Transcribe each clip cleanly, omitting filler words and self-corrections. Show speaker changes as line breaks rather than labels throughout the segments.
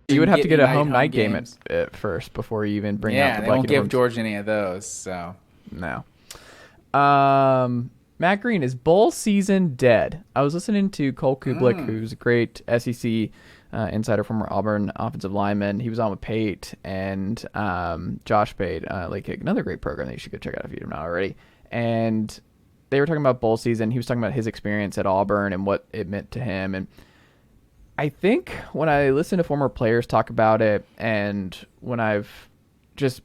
You would have to get a home night game at first before you even bring out the
they won't give Georgia any of those. So
no. Matt Green, is bowl season dead? I was listening to Cole Kublik, who's a great SEC insider, former Auburn offensive lineman. He was on with Pate and Josh Pate, Lake Kick, another great program that you should go check out if you're not already. And they were talking about bowl season. He was talking about his experience at Auburn and what it meant to him. And I think when I listen to former players talk about it, and when I've just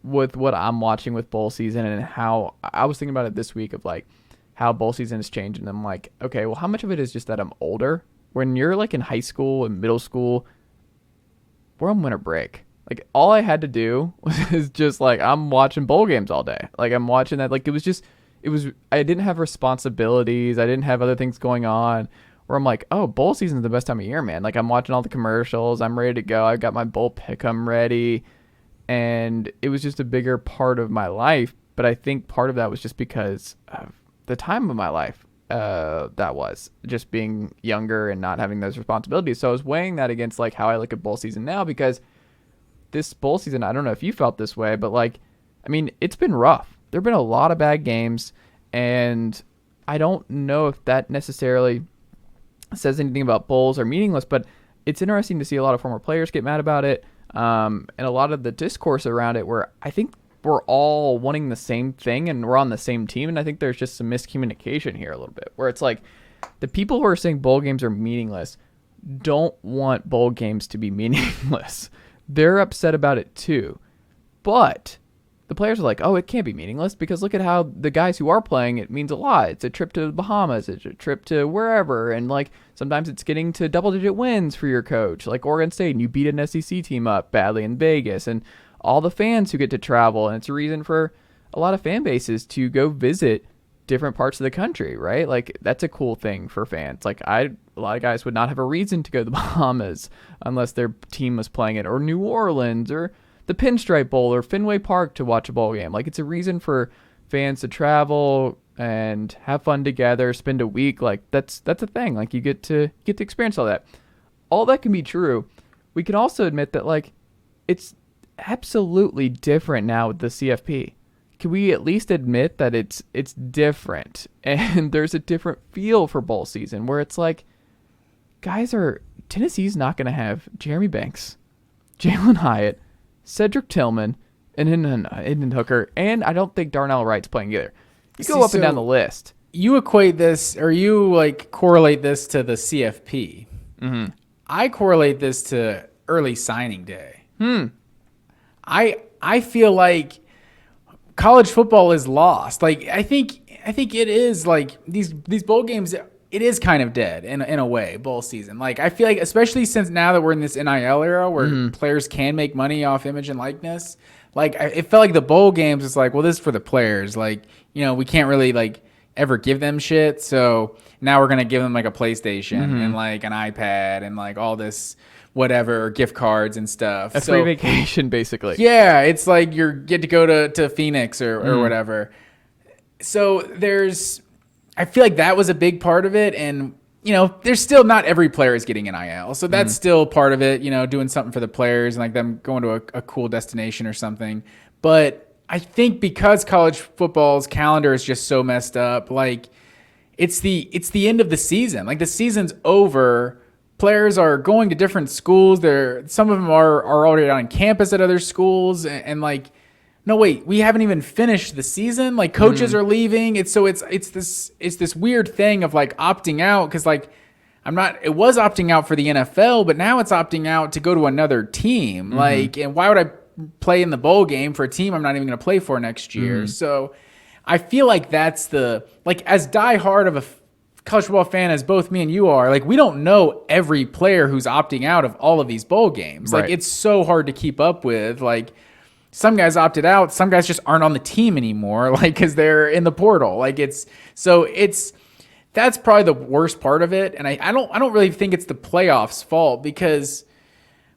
with what I'm watching with bowl season and how I was thinking about it this week of like how bowl season has changed, and I'm like, okay, well, how much of it is just that I'm older? When you're like in high school and middle school, we're on winter break. Like all I had to do was just like, I'm watching bowl games all day. Like I'm watching that. Like I didn't have responsibilities. I didn't have other things going on. Where I'm like, oh, bowl season is the best time of year, man. Like I'm watching all the commercials. I'm ready to go. I've got my bowl pick'em ready. And it was just a bigger part of my life. But I think part of that was just because of the time of my life that was. Just being younger and not having those responsibilities. So I was weighing that against like how I look at bowl season now, because this bowl season, I don't know if you felt this way, but like, I mean, it's been rough. There have been a lot of bad games. And I don't know if that necessarily says anything about bowls are meaningless, but it's interesting to see a lot of former players get mad about it, and a lot of the discourse around it where I think we're all wanting the same thing and we're on the same team, and I think there's just some miscommunication here a little bit, where it's like the people who are saying bowl games are meaningless don't want bowl games to be meaningless. They're upset about it too, but the players are like, oh, it can't be meaningless because look at how the guys who are playing, it means a lot. It's a trip to the Bahamas. It's a trip to wherever. And like sometimes it's getting to double-digit wins for your coach, like Oregon State, and you beat an SEC team up badly in Vegas, and all the fans who get to travel. And it's a reason for a lot of fan bases to go visit different parts of the country, right? Like that's a cool thing for fans. Like a lot of guys would not have a reason to go to the Bahamas unless their team was playing it, or New Orleans, or the Pinstripe Bowl, or Fenway Park to watch a bowl game. Like it's a reason for fans to travel and have fun together, spend a week. Like that's a thing. Like you get to experience all that. All that can be true. We can also admit that like it's absolutely different now with the CFP. Can we at least admit that it's different, and there's a different feel for bowl season where it's like Tennessee's not going to have Jeremy Banks, Jalen Hyatt, Cedric Tillman, and Hendon Hooker, and I don't think Darnell Wright's playing either. You go up and down the list.
You equate this, or you like correlate this to the CFP.
Mm-hmm.
I correlate this to early signing day. I feel like college football is lost. Like I think it is like these bowl games. It is kind of dead in a way, bowl season. Like I feel like, especially since now that we're in this NIL era where players can make money off image and likeness, like it felt like the bowl games is like, well, this is for the players. Like, you know, we can't really like ever give them shit. So now we're going to give them like a PlayStation and like an iPad and like all this whatever, gift cards and stuff.
A free vacation, basically.
Yeah. It's like you get to go to Phoenix or whatever. So I feel like that was a big part of it. And, you know, there's still not every player is getting NIL. So that's still part of it, you know, doing something for the players and like them going to a cool destination or something. But I think because college football's calendar is just so messed up, like it's the end of the season. Like the season's over. Players are going to different schools. Some of them are already on campus at other schools. And like, no, wait, we haven't even finished the season. Like coaches are leaving. It's this weird thing of like opting out. Cause like it was opting out for the NFL, but now it's opting out to go to another team. Like, and why would I play in the bowl game for a team I'm not even going to play for next year? So I feel like that's as diehard of a college football fan as both me and you are, like we don't know every player who's opting out of all of these bowl games. Right. Like it's so hard to keep up with. Like, some guys opted out. Some guys just aren't on the team anymore, like because they're in the portal. Like that's probably the worst part of it. And I don't really think it's the playoffs' fault, because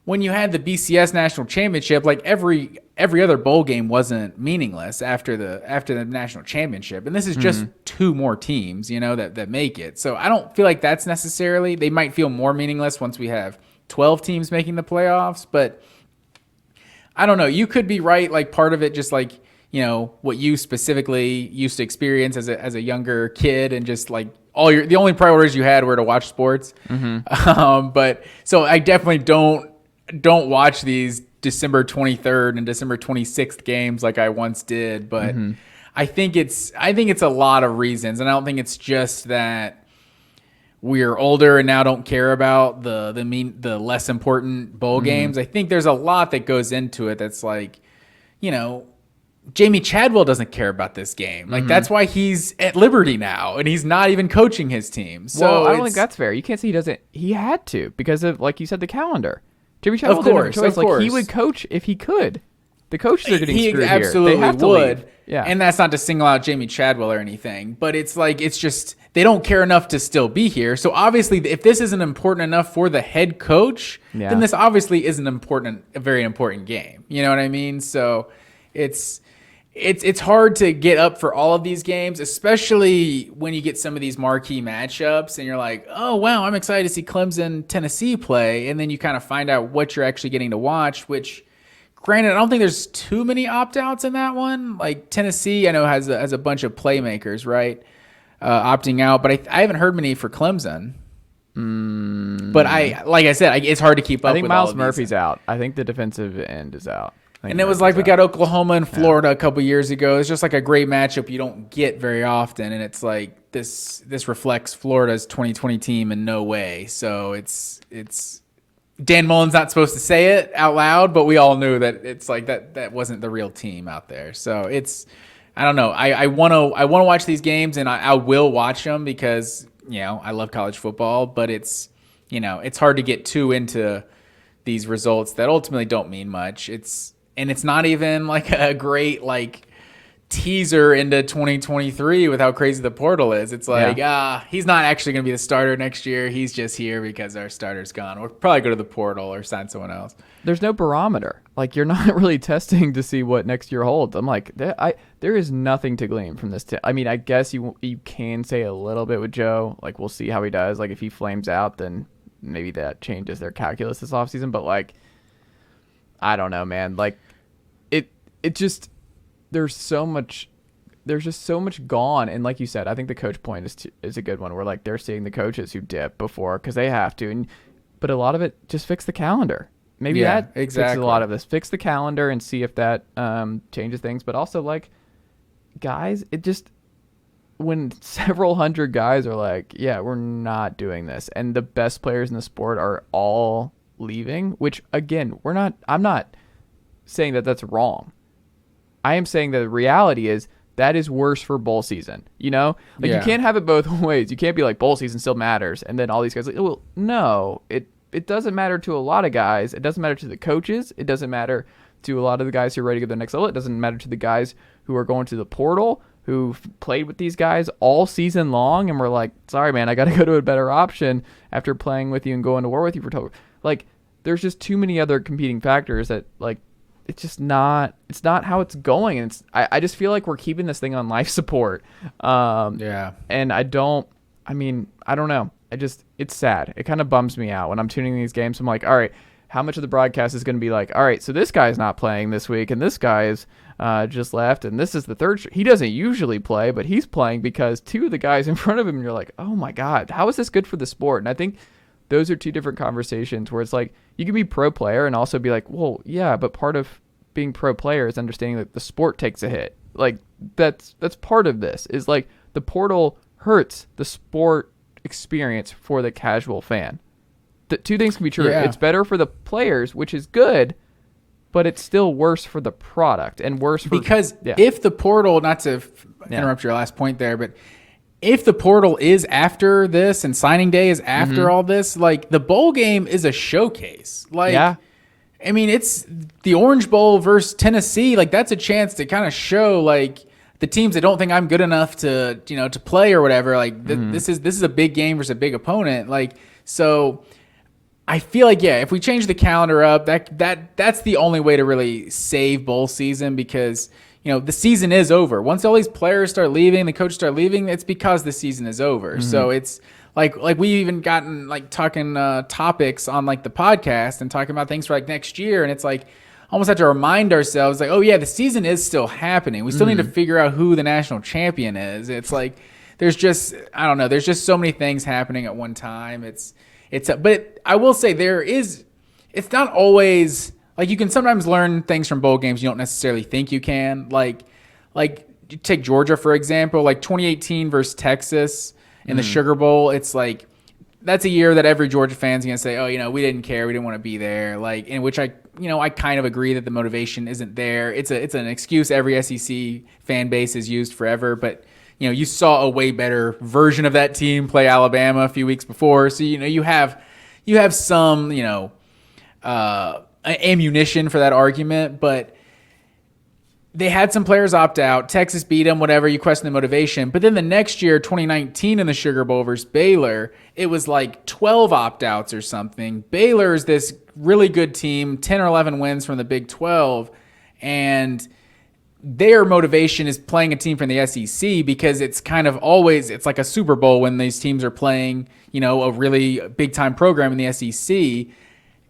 when you had the BCS national championship, like every other bowl game wasn't meaningless after the national championship. And this is just 2 more teams, that make it. So I don't feel like that's necessarily, they might feel more meaningless once we have 12 teams making the playoffs, but I don't know. You could be right. Like part of it, just like, what you specifically used to experience as a younger kid, and just like the only priorities you had were to watch sports. But so I definitely don't watch these December 23rd and December 26th games like I once did. But I think it's a lot of reasons, and I don't think it's just that we're older and now don't care about the less important bowl games. I think there's a lot that goes into it. That's like, Jamie Chadwell doesn't care about this game. Like that's why he's at Liberty now, and he's not even coaching his team. So
I don't think that's fair. You can't say he doesn't. He had to, because of, like you said, the calendar. Jamie Chadwell didn't have a choice. Like he would coach if he could. The coaches are getting screwed here. They have to
would.
Leave. Yeah.
And that's not to single out Jamie Chadwell or anything, but it's like, it's just, they don't care enough to still be here. So obviously, if this isn't important enough for the head coach, then this obviously isn't a very important game. You know what I mean? So it's hard to get up for all of these games, especially when you get some of these marquee matchups and you're like, oh, wow, I'm excited to see Clemson, Tennessee play. And then you kind of find out what you're actually getting to watch, which, granted, I don't think there's too many opt-outs in that one. Like Tennessee, I know has a bunch of playmakers, right, opting out, but I haven't heard many for Clemson. But like I said, it's hard to keep up.
I think
with
Miles
all of
Murphy's out. I think the defensive end is out.
And it was like we got Oklahoma and Florida a couple years ago. It's just like a great matchup you don't get very often, and it's like this reflects Florida's 2020 team in no way. So it's Dan Mullen's not supposed to say it out loud, but we all knew that it's like that wasn't the real team out there. So I don't know. I want to watch these games, and I will watch them because I love college football. But it's hard to get too into these results that ultimately don't mean much. It's not even like a great like teaser into 2023 with how crazy the portal is. It's like, he's not actually going to be the starter next year. He's just here because our starter's gone. We'll probably go to the portal or sign someone else.
There's no barometer. Like, you're not really testing to see what next year holds. I'm like, there is nothing to glean from this. I mean, I guess you can say a little bit with Joe. Like, we'll see how he does. Like, if he flames out, then maybe that changes their calculus this offseason. But, like, I don't know, man. Like, it just... There's just so much gone, and like you said, I think the coach point is a good one. Where like they're seeing the coaches who dip before because they have to, but a lot of it just fix the calendar. Maybe that fixes a lot of this. Fix the calendar and see if that changes things. But also, like, guys, it just when several hundred guys are like, yeah, we're not doing this, and the best players in the sport are all leaving. Which again, I'm not saying that that's wrong. I am saying that the reality is that is worse for bowl season. You can't have it both ways. You can't be like bowl season still matters, and then all these guys like, well, no, it doesn't matter to a lot of guys. It doesn't matter to the coaches. It doesn't matter to a lot of the guys who are ready to go to the next level. It doesn't matter to the guys who are going to the portal, who've played with these guys all season long, and we're like, sorry, man, I got to go to a better option after playing with you and going to war with you for 12. Like, there's just too many other competing factors that like. It's not how it's going. And I just feel like we're keeping this thing on life support. And I don't know. It's sad. It kind of bums me out when I'm tuning these games. I'm like, all right, how much of the broadcast is going to be like, all right, so this guy's not playing this week and this guy's just left. And this is the third. He doesn't usually play, but he's playing because two of the guys in front of him, and you're like, oh my God, how is this good for the sport? And I think those are two different conversations where it's like you can be pro player and also be like, well, yeah, but part of being pro player is understanding that the sport takes a hit. Like that's part of this is like the portal hurts the sport experience for the casual fan. The two things can be true. It's better for the players, which is good, but it's still worse for the product and worse for
if the portal, not to interrupt your last point there, but if the portal is after this and signing day is after all this, like the bowl game is a showcase. Like, I mean, it's the Orange Bowl versus Tennessee. Like that's a chance to kind of show like the teams that don't think I'm good enough to, to play or whatever. Like this is a big game versus a big opponent. Like, so I feel like, yeah, if we change the calendar up, that's the only way to really save bowl season, because, the season is over. Once all these players start leaving, the coaches start leaving, it's because the season is over. Mm-hmm. So it's like we even gotten like talking topics on like the podcast and talking about things for like next year. And it's like, almost have to remind ourselves like, oh yeah, the season is still happening. We still need to figure out who the national champion is. It's like, there's just so many things happening at one time. But I will say it's not always like, you can sometimes learn things from bowl games you don't necessarily think you can. Like you take Georgia, for example, like 2018 versus Texas in the Sugar Bowl. It's like, that's a year that every Georgia fan's going to say, oh, we didn't care. We didn't want to be there. Like, in which I kind of agree that the motivation isn't there. It's an excuse every SEC fan base has used forever. But, you saw a way better version of that team play Alabama a few weeks before. So, you have some, ammunition for that argument. But they had some players opt out. Texas beat them, whatever. You question the motivation. But then the next year, 2019, in the Sugar Bowl versus Baylor, it was like 12 opt-outs or something. Baylor is this really good team, 10 or 11 wins from the Big 12, and their motivation is playing a team from the SEC, because it's kind of always, it's like a Super Bowl when these teams are playing, a really big-time program in the SEC.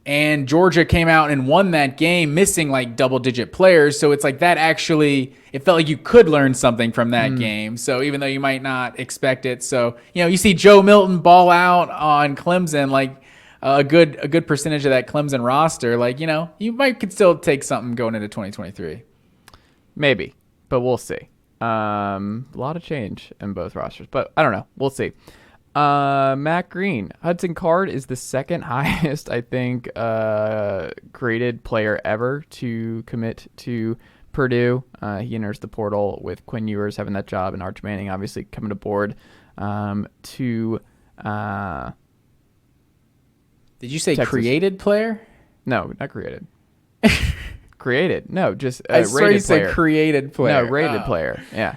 And Georgia came out and won that game, missing like double-digit players. So it's like that actually, it felt like you could learn something from that game. So even though you might not expect it. So, you see Joe Milton ball out on Clemson, like a good percentage of that Clemson roster. Like, you could still take something going into 2023.
Maybe, but we'll see. A lot of change in both rosters, but I don't know. We'll see. Matt Green. Hudson Card is the second highest, I think, graded player ever to commit to Purdue. He enters the portal with Quinn Ewers having that job and Arch Manning obviously coming aboard to
Did you say
Texas.
Created player?
No, not created. Created. No, just
I
rated player.
Said created player.
No, rated player. Yeah.